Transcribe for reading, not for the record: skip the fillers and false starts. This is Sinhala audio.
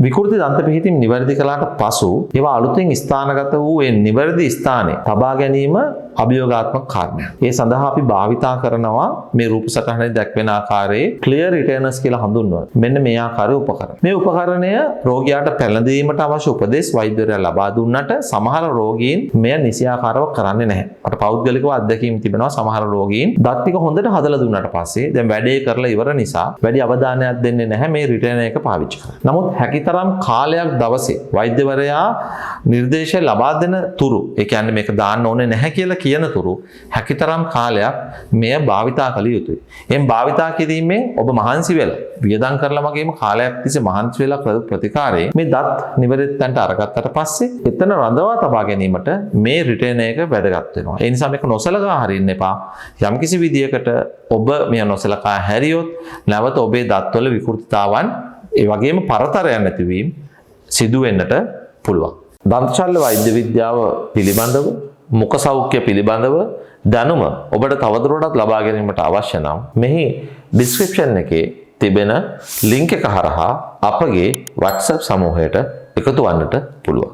විකෘති දන්ත පිහිටීම් නිවැරදි කළාට පසු ඒවා අලුතෙන් ස්ථානගත වූ ඒ නිවැරදි ස්ථානයේ තබා ගැනීම අභියෝගාත්මක කාරණයක්. ඒ සඳහා අපි භාවිතා කරනවා මේ රූප සටහනේ දැක්වෙන ආකාරයේ ක්ලියර් රිටර්නර්ස් කියලා හඳුන්වනවා. මෙන්න මේ ආකාරයේ උපකරණ. මේ උපකරණය රෝගියාට පැළඳීමට අවශ්‍ය උපදෙස් වෛද්‍යවරයා ලබා දුන්නට සමහර රෝගීන් මෙය නිසියාකාරව කරන්නේ නැහැ. මට පෞද්ගලිකව අත්දැකීම් තිබෙනවා සමහර රෝගීන් දත් ටික හොඳට හදලා දුන්නාට පස්සේ දැන් වැඩේ කරලා ඉවර නිසා වැඩි අවධානයක් දෙන්නේ නැහැ මේ රිටර්නර් එක පාවිච්චි කරන්න. නමුත් හැකිතරම් කාලයක් දවසේ වෛද්‍යවරයා නිර්දේශය ලබා දෙන තුරු ඒ කියන්නේ මේක දාන්න ඕනේ නැහැ කියලා කියන තුරු හැකිතරම් කාලයක් මෙය භාවිතා කළ යුතුයි. එම් භාවිතා කිරීමෙන් ඔබ මහන්සි වෙලා වියදම් කරලා වගේම කාලයක් තිස්සේ මහන්සි වෙලා කළ ප්‍රතිකාරයේ මේ දත් නිවැරදි තැනට අරගත්තට පස්සේ එතන රඳවා තබා ගැනීමට මේ රිටර්නර් එක වැදගත් වෙනවා. ඒ නිසා මේක නොසලකා හරින්න එපා. යම්කිසි විදියකට ඔබ මෙය නොසලකා හැරියොත් නැවත ඔබේ දත්වල විකෘතිතාවන් ඒ වගේම පරතරයක් නැතිවීම සිදු වෙන්නට පුළුවන්. දන්ත ශල්‍ය වෛද්‍ය විද්‍යාව පිළිබඳව මුඛ සෞඛ්‍ය පිළිබඳව දැනුම ඔබට තවදුරටත් ලබා ගැනීමට අවශ්‍ය නම් මෙහි ඩිස්ක්‍රිප්ෂන් එකේ තිබෙන ලින්ක් එක හරහා අපගේ WhatsApp සමූහයට එකතු වන්නට පුළුවන්.